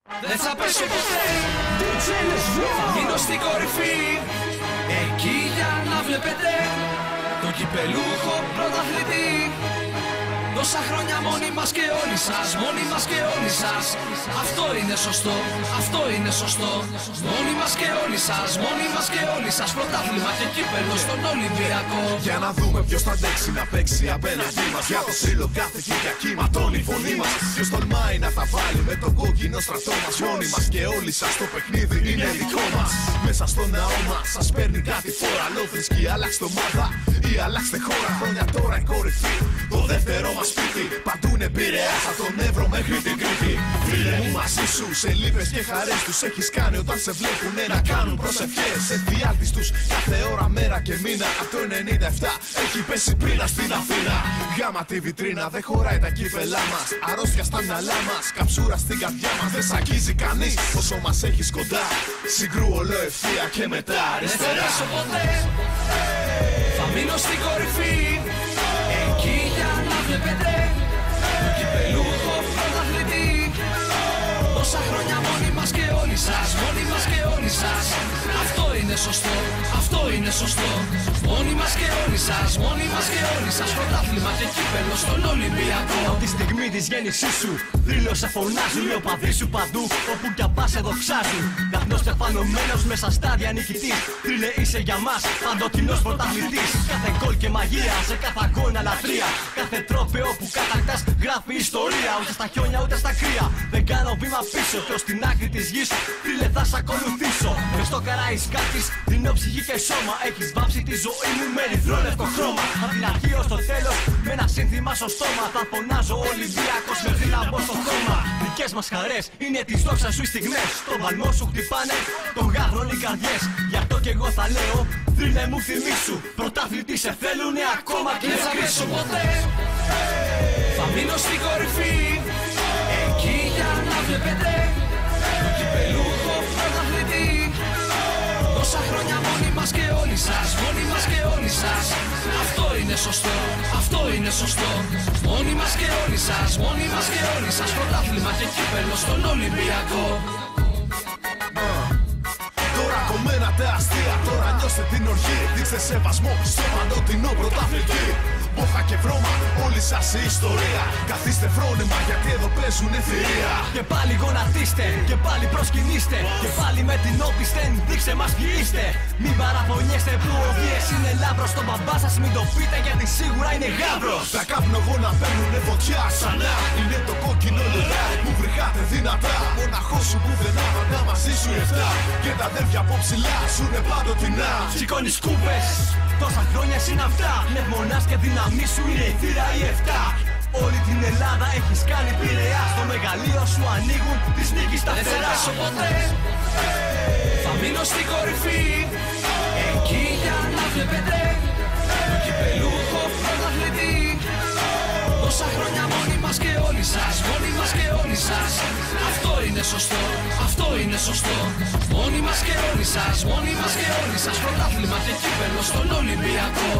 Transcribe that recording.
Δεν θα πέσω ποτέ, θα μείνω στην κορυφή. Εκεί για να βλέπετε τον κυπελούχο πρωταθλητή. Τόσα χρόνια μόνοι μας και όλοι σας, μόνοι μας και όλοι σας. Αυτό είναι σωστό, αυτό είναι σωστό. Μόνοι μας και όλοι σας, μόνοι μας και όλοι σας. Πρωτάθλημα και κύπελο στον Ολυμπιακό. Για να δούμε ποιος θα αντέξει να παίξει απέναντί μας. Για το θρύλο κάθε Κυριακή ματώνει η φωνή μας. Ποιος τολμάει να τα βάλει με τον κόκκινο στρατό μας. Μόνοι μας και όλοι σας το παιχνίδι είναι δικό μας. Μέσα στο ναό μας σας παίρνει κάτι φορά. Λόφρισκι, αλλάξτε ομάδα ή αλλάξτε χώρα. Χρόνια τώρα η κορυφή, το δεύτερο μας σπίτι. Παντού είναι Πειραιά, από τον Εύρο μέχρι την Κρήτη. Φίλε μου μαζί σου, σε λύπες και χαρές τους έχεις κάνει όταν σε βλέπουνε να κάνουν προσευχές. Σε διάλτης τους κάθε ώρα, μέρα και μήνα. Από το 97 έχει πέσει πείνα στην Αθήνα. Γάμα τη βιτρίνα, δεν χωράει τα κύπελά μας. Αρρώστια στα μυαλά μας, καψούρα στην καρδιά μας. Δεν σ' αγγίζει κανείς όσο μας έχεις κοντά. Συγκρού όλο ευθεία και μετά αριστερά. Δεν θα πέσω ποτέ, θα μείνω στην κορυφή. Εκεί για να βλέπετε τον κυπελούχο πρωταθλητή. Τόσα χρόνια μόνοι μας και όλοι σας, μόνοι μας και όλοι σας. Αυτό είναι σωστό, αυτό είναι σωστό. Μόνοι μας και όλοι σας, μόνοι μας και όλοι σας. Πρωτάθλημα και κύπελο στον Ολυμπιακό. Από τη στιγμή της γέννησής σου, θρύλος σε φωνάζουν. Οι οπαδοί σου παντού, όπου κι αν πας εδώ ξάζουν. Καπνός στεφανωμένος μέσα στάδια νικητής. Θρύλε είσαι για μας, παντοτινός πρωταθλητής. Κάθε γκολ και μαγεία, σε κάθε αγώνα λατρεία. Κάθε τρόπαιο που κατακτάς γράφει ιστορία. Ούτε στα χιόνια ούτε στα κρύα. Δεν κάνω βήμα πίσω, και ως την άκρη της γης θρύλε θα σ' ακολουθήσω. Μες στο καραϊσκάκης, δίνω ψυχή και σώμα. Έχεις βάψει τη ζωή μου με ερυθρόλευκο χρώμα. Απ' την αρχή ως το τέλος, με ένα σύνθημα στο στόμα. Θα φωνάζω Ολυμπιακός μέχρι να μπω στο χώμα. Δικές μας χαρές είναι τις δόξα σου οι στιγμές. Τον παλμό σου χτυπάνε, τον γάβρον οι καρδιές. Γι' αυτό κι εγώ θα λέω, θρύλε μου θυμίσου. Πρωταθλητή σε θέλουνε ακόμα και δεν θα πέσω ποτέ, θα μείνω στην κορυφή. Εκεί για να βλέπετε τον κυπελούχο πρωταθλητή. Τόσα χρόνια μόνοι μας και όλοι σας, μόνοι μας και όλοι σας. Αυτό είναι σωστό, αυτό είναι σωστό. Μόνοι μας και όλοι σας, μόνοι μας και όλοι σας. Πρωτάθλημα και κύπελο στον Ολυμπιακό. Τώρα κομμένα τα αστεία, τώρα νιώστε την οργή. Δείξτε σεβασμό στο παντοτινό πρωταθλητή. Μπόχα και βρώμα, όλη σας η ιστορία. Καθίστε φρόνημα γιατί εδώ παίζουν ευθεία. Και πάλι γονατίστε, και πάλι προσκυνήστε. Και πάλι με την όπισθεν, δείξτε μας ποιοι είστε. Μην παραπονιέστε που ο Δίες είναι λάμπρος. Στον μπαμπά σας μην το πείτε γιατί σίγουρα είναι γάβρος. Τα καπνογόνα παίρνουνε φωτιά ξανά. Είναι το κόκκινο λουράρι που βρυχάτε δυνατά. Μοναχός σου που δεν άβαντα μαζί σου οι 7. Και τα αδέρφια από ψηλά ζουνε πάντοτινά. Σηκώνεις κούπες, τόσα χρόνια είναι αυτά. Πνευμονάς και δύναμη σου είναι η θύρα η 7. Όλη την Ελλάδα έχεις κάνει Πειραιά. Στο μεγαλείο σου ανοίγουν τις νίκης τα φτερά. Δεν θα πέσω ποτέ, θα μείνω στην κορυφή. Εκεί για να βλέπετε τον κυπελούχο πρωταθλητή. Τόσα χρόνια μόνοι μας και όλοι σας, μόνοι μας και όλοι σας. Αυτό είναι σωστό, αυτό είναι σωστό. Μόνοι μας και όλοι σας, μόνοι μας και όλοι σας. Πρωτάθλημα και κύπελο στον Ολυμπιακό.